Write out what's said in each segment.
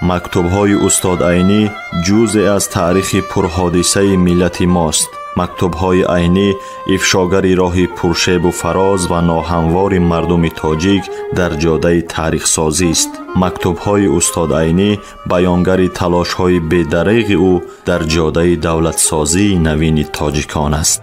مکتوب‌های استاد عینی جزئی از تاریخ پرحادثه ملت ماست. مکتوب‌های عینی افشاگری راه پرشیب و فراز و ناهموار مردم تاجیک در جاده تاریخ سازی است. مکتوب‌های استاد عینی بیانگر تلاش‌های بی‌دریغ او در جاده دولت سازی نوین تاجیکان است.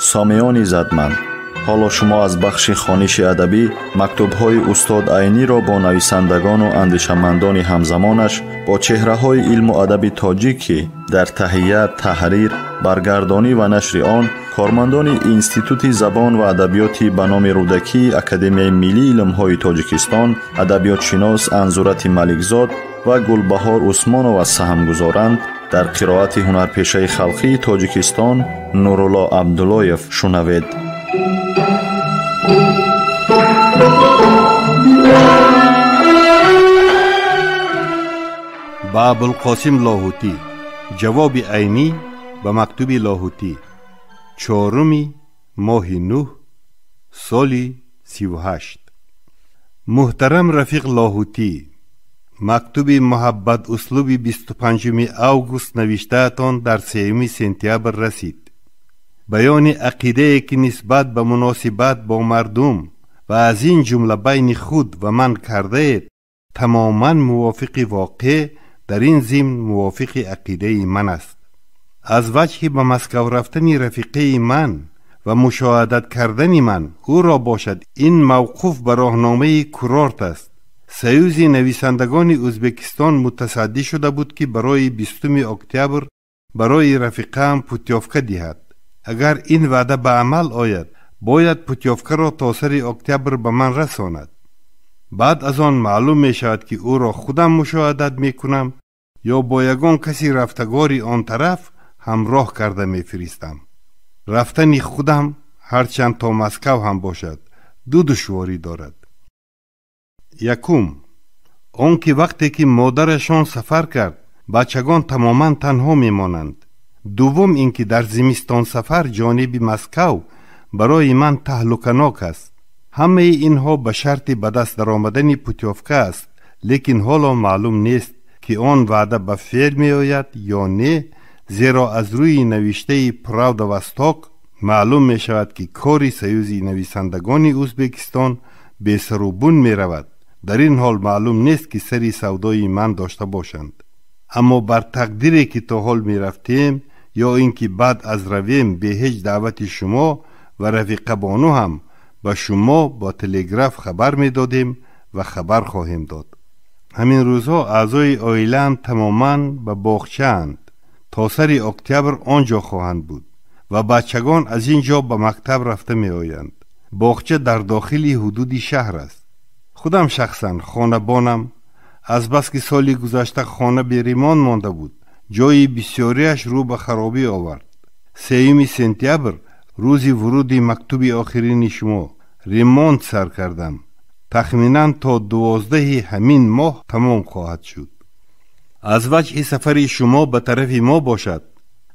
سامیان عزتمند، حالا شما از بخش خوانش ادبی مکتوب‌های استاد عینی را با نویسندگان و اندیشمندان همزمانش با چهره‌های علم و ادب تاجیکی در تهیه، تحریر، برگردانی و نشر آن کارمندان اینستیتوت زبان و ادبیات به نام رودکی اکادمی ملی علم‌های تاجیکستان، ادبیات شناس انزورت ملکزاد و گلبهار عثمانова سهم گذارند. در قرائت هنرپیشه خلقی تاجیکستان نورالله عبداللهیف شنوید. با ابوالقاسم لاهوتی، جواب عینی به مکتوب لاهوتی، 4 ماه 9 سال 38. محترم رفیق لاهوتی، مکتوب محبت اسلوب 25 اوگوست نوشته‌تان در 3 سپتامبر رسید. بیان عقیده که نسبت به مناسبت با مردم و از این جمله بین خود و من کرده اید تماما موافق واقع در این ضمن موافق عقیده من است. از وجه به مسکو رفتن رفیقه من و مشاهدت کردن من او را باشد این موقوف بر راهنامه کورورت است. سیوز نویسندگان ازبکستان متصدی شده بود که برای 20 اکتبر برای رفیقم پوتیوفکا دهد. اگر این وعده به عمل آید باید پوتیوفکا را تا سر اکتبر به من رساند. بعد از آن معلوم می شود که او را خودم مشاهدت می کنم یا با یگان کسی رفتگاری آن طرف همراه کرده می فرستم. رفتن خودم هرچند تا مسکو هم باشد 2 دشواری دارد. یکم، آن که وقتی که مادرشان سفر کرد بچگان تماما تنها می مانند. دوم اینکه در زمستان سفر جانب مسکو برای من تهلکه‌ناک است. همه اینها به شرط به دست در آمدن پوتیوفکا است، لیکن حالا معلوم نیست که آن وعده به فعل می آید یا نه، زیرا از روی نوشته پراودا وستاک معلوم می شود که کاری سیوزی نویسندگان ازبکستان به سر و بن می رود. در این حال معلوم نیست که سری سودای من داشته باشند. اما بر تقدیری که تا حال می رفتیم یا اینکه بعد از رویم به هیچ دعوت شما و رفیق بانو هم به شما با تلگراف خبر می دادیم و خبر خواهیم داد. همین روزها اعضای عائله‌ام تماما به باغچه اند. تا سر اکتبر آنجا خواهند بود و بچگان از اینجا به مکتب رفته می آیند. باغچه در داخل حدود شهر است. خودم شخصا خانه‌بانم از بس که سالی گذشته خانه بیریمان مانده بود جای بسیاریش رو به خرابی آورد. 3 سپتامبر روزی ورود مکتوب آخرین شما ریموند سر کردم. تخمینا تا 12 همین ماه تمام خواهد شد. از وجه سفر شما به طرف ما باشد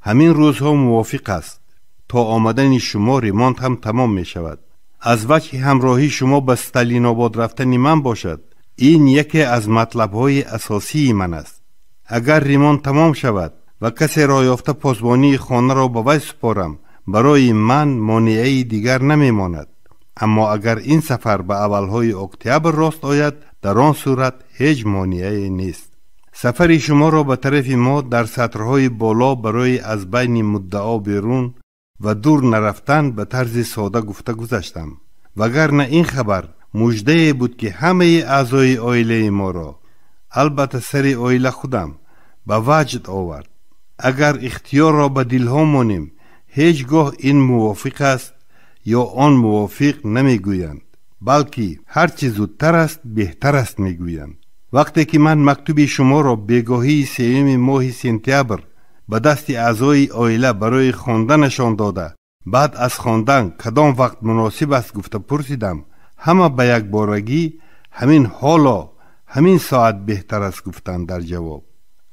همین روزها موافق است. تا آمدن شما ریموند هم تمام می شود. از وجه همراهی شما به استالین آباد رفتن من باشد. این یکی از مطلب‌های اساسی من است. اگر ریموند تمام شود و کسی را یافته پاسبانی خانه را به وی سپارم برای من مانعی دیگر نمی ماند. اما اگر این سفر به اولهای اکتبر راست آید در آن صورت هیچ مانعی نیست. سفر شما را به طرف ما در سطرهای بالا برای از بین مدعا بیرون و دور نرفتن به طرز ساده گفته گذاشتم. وگرنه این خبر مژده بود که همه اعضای عائله ما را، البته سر عائله خودم، به وجد آورد. اگر اختیار را به دلها مانیم هیچگاه این موافق است یا آن موافق نمی گویند، بلکه هرچی زودتر است بهتر است می گویند. وقتی که من مکتوب شما را بگاهی 3 ماه سپتامبر به دست اعضای عائله برای خواندنشان داده بعد از خواندن کدام وقت مناسب است گفته پرسیدم، همه به یک بارگی همین حالا همین ساعت بهتر است گفتند در جواب.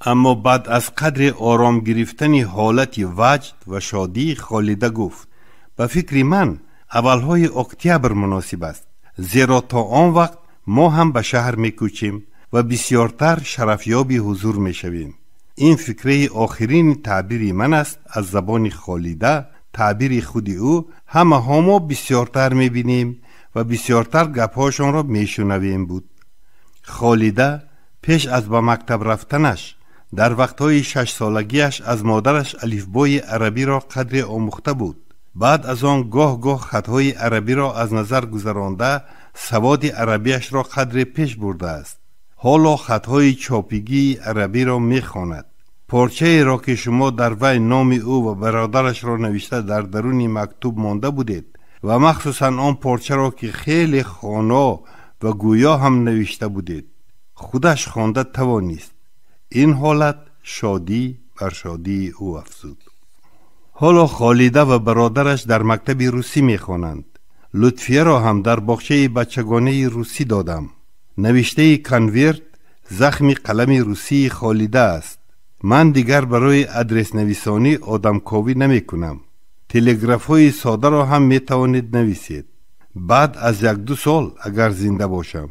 اما بعد از قدر آرام گرفتن حالت وجد و شادی خالده گفت به فکر من اولهای اکتبر مناسب است، زیرا تا آن وقت ما هم به شهر میکوچیم و بسیارتر شرفیابی حضور میشویم. این فکره آخرین تعبیری من است از زبان خالیده. تعبیر خود او همه ما بسیارتر میبینیم و بسیارتر گپهاشان را میشنویم بود. خالیده پیش از به مکتب رفتنش در وقتهای 6 سالگیش از مادرش الفبای عربی را قدر آموخته بود. بعد از آن گاه گاه خطهای عربی را از نظر گذرانده سواد عربیش را قدر پیش برده است. حالا خطهای چاپیگی عربی را میخواند. پارچه را که شما در وی نام او و برادرش را نوشته در درون مکتوب مانده بودید و مخصوصا آن پارچه را که خیلی خوانا و گویا هم نوشته بودید، خودش خوانده توانست. این حالت شادی بر شادی او افزود. حالا خالیده و برادرش در مکتب روسی میخوانند. لطفیه را هم در باغچه بچگانه روسی دادم. نوشته کنورت زخم قلم روسی خالیده است. من دیگر برای ادرس نویسانی آدم کاوی نمی کنم. تلگراف های ساده را هم می توانید نویسید. بعد از 1-2 سال اگر زنده باشم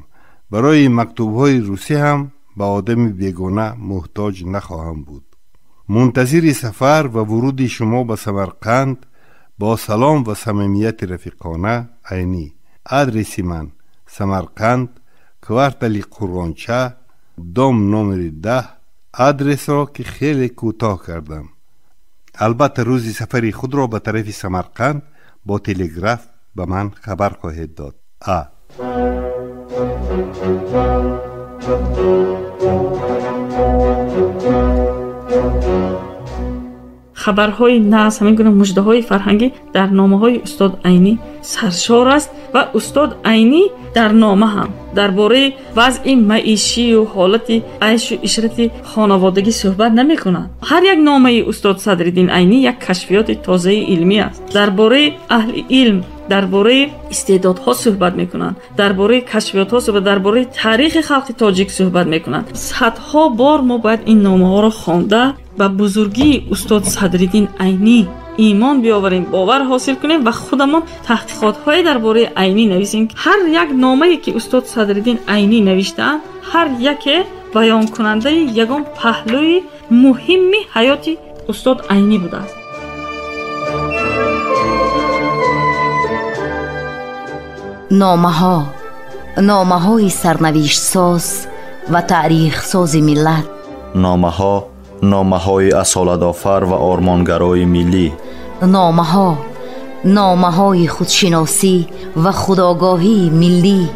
برای مکتوب های روسی هم به آدم بیگانه محتاج نخواهم بود. منتظر سفر و ورود شما به سمرقند با سلام و صمیمیت رفیقانه عینی. آدرس من سمرقند، کوارتل قرانچه، دام نمره 10. آدرس را که خیلی کوتاه کردم. البته روز سفری خود را به طرف سمرقند با تلگراف به من خبر خواهید داد. خبرهای ناز، همین گونه مژده‌های فرهنگی در نامه‌های استاد عینی سرشار است و استاد عینی در نامه هم درباره وضع معیشی و حالت عیش و عشرت خانوادگی صحبت نمی‌کنند. هر یک نامه استاد صدرالدین عینی یک کشفیات تازه علمی است. درباره اهل علم، درباره استعدادها صحبت میکنند، درباره کشفیات‌ها صحبت، درباره تاریخ خلق تاجیک صحبت میکنند. صدها بار ما باید این نامه‌ها را خوانده به بزرگی استاد صدرالدین عینی ایمان بیاوریم، باور حاصل کنیم و خودمان تحقیقات‌های درباره عینی نویسیم. هر یک نامه‌ای که استاد صدرالدین عینی نوشتند، هر یک بیان کننده یگان پهلوی مهمی حیات استاد عینی بوده است. نامه‌های سرنوشت ساز و تاریخ ساز ملت. نامه‌های اصالت‌آفر و آرمانگرای ملی. نامه‌های خودشناسی و خودآگاهی ملی.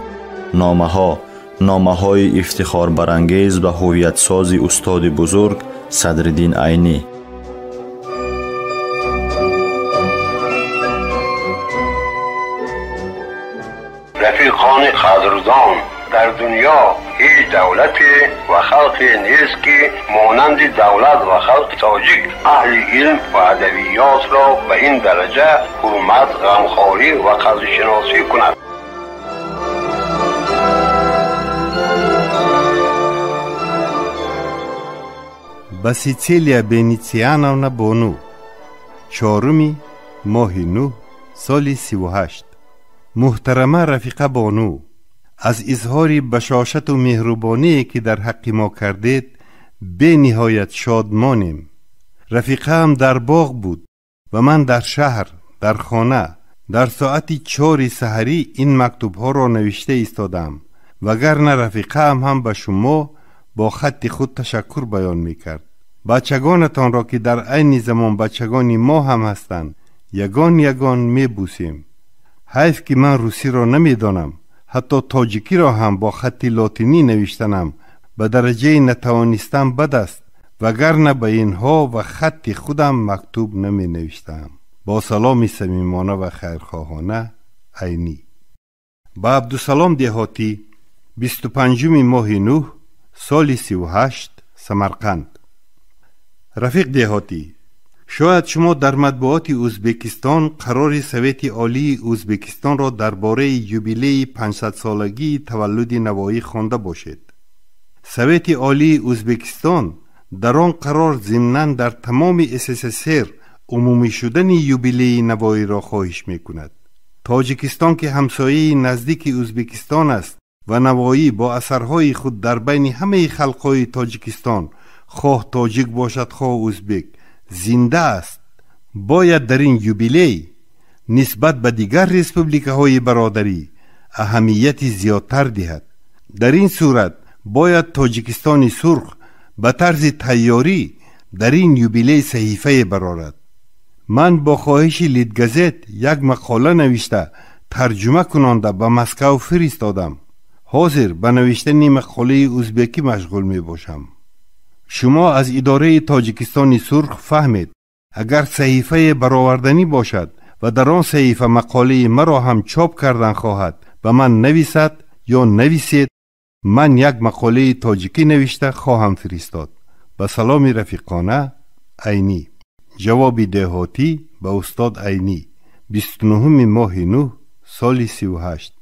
نامه‌های افتخار برانگیز و هویت ساز استاد بزرگ صدرالدین عینی. رفیقان قدردان، در دنیا هیچ دولتی و خلقی نیست که مانند دولت و خلق تاجیک اهل علم و ادبیات را به این درجه حرمت، غمخواری و قدرشناسی کند. به سیچیلیا بینیتسیانونا بانو، 4 ماه 9 سال 38. محترمه رفیقه بانو، از اظهار بشاشت و مهربانی که در حق ما کردید به نهایت شادمانیم. رفیقه هم در باغ بود و من در شهر، در خانه. در ساعت 4 سحری این مکتوب ها را نوشته ایستادم، وگرنه رفیقه هم به شما با خط خود تشکر بیان میکرد. بچگانتان را که در عین زمان بچگانی ما هم هستند یگان میبوسیم. حیف که من روسی را نمیدانم، حتی تاجیکی را هم با خط لاتینی نوشتنم به درجه نتوانستم بد است، وگرنه به اینها و خط خودم مکتوب نمی نوشتم. با سلام صمیمانه و خیرخواهانه عینی. با عبدالسلام دهاتی، 25 ماه 9 سال 38 سمرقند. رفیق دهاتی، شاید شما در مطبوعات ازبکستان قرار سویت عالی ازبکستان را درباره یوبیله 500 سالگی تولد نوایی خوانده باشید. سویت عالی ازبکستان در آن قرار ضمناً در تمام SSSR عمومی شدن یوبیله نوایی را خواهش می کند. تاجیکستان که همسایه نزدیک ازبکستان است و نوایی با اثرهای خود در بین همه خلقهای تاجیکستان، خواه تاجیک باشد خواه ازبک، زنده است، باید در این یوبیلی نسبت به دیگر ریسپوبلیک‌های برادری اهمیت زیادتر دهد. در این صورت باید تاجیکستان سرخ به طرز تیاری در این یوبیلی صحیفه برآورد. من با خواهش لیدگزت یک مقاله نوشته ترجمه کننده به مسکو فرستادم. حاضر به نوشتن مقاله ازبکی مشغول می باشم. شما از اداره تاجیکستان سرخ فهمید اگر صحیفه برآوردنی باشد و در آن صحیفه مقاله مرا هم چاپ کردن خواهد و من نویسد یا نویسید، من یک مقاله تاجیکی نوشته خواهم فرستاد. با سلام رفیقانه، عینی. جواب دهاتی به استاد عینی، 29 ماه 9 سال 38.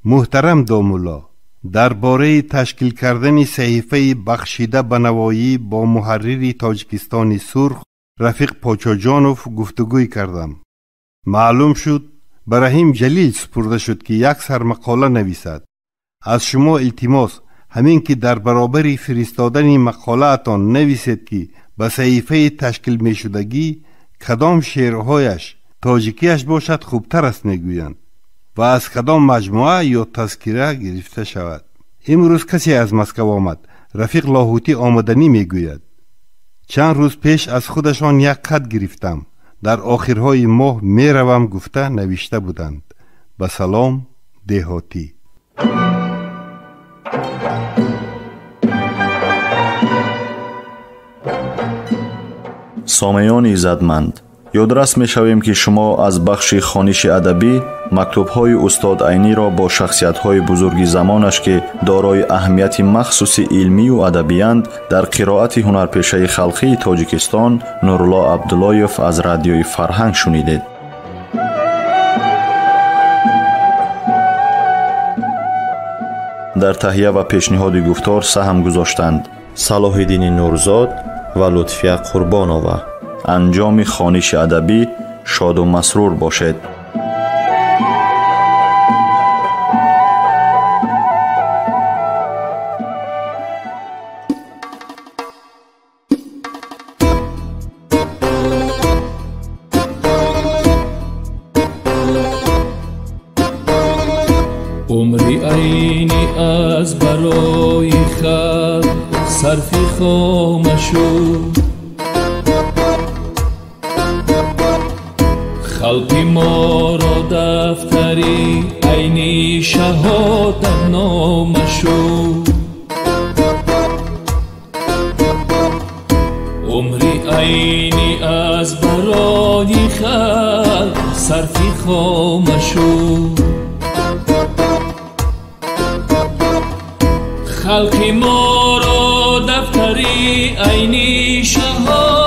محترم دامولا، درباره تشکیل کردن صحیفه بخشیده به نوایی با محرر تاجیکستان سرخ رفیق پاچاجانوف گفتگوی کردم. معلوم شد برahim جلیل سپرده شد که یک سرمقاله نویسد. از شما التماس همین که در برابر فرستادن مقاله اتان نویسید که به صحیفه تشکیل می شدگی کدام شعرهایش تاجیکیش باشد خوبتر است میگویند و از کدام مجموعه یا تذکره گرفته شود. امروز کسی از مسکو آمد، رفیق لاهوتی آمدنی میگوید. چند روز پیش از خودشان یک خط گرفتم، در آخرهای ماه میروم گفته نوشته بودند. به سلام دهاتی. سامعان عزتمند، یادرس می‌شویم که شما از بخش خوانش ادبی مکتوب‌های استاد عینی را با شخصیت‌های بزرگ زمانش که دارای اهمیت مخصوص علمی و ادبی‌اند در قرائت هنرپیشه خلقی تاجیکستان نورالله عبداللهیف از رادیوی فرهنگ شنیدید. در تهیه و پیشنهاد گفتار سهم گذاشتند صلاح‌الدین نورزاد و لطفیه قربانова. انجام خوانش ادبی شاد و مسرور باشد. عمری عینی از برای خلق صرفی خامشو، خلقی ما را دفتری عینی شهادت نامشو. عمری عینی از برای خلق صرفی خامشو، خلقی ما را دفتری عینی شهادت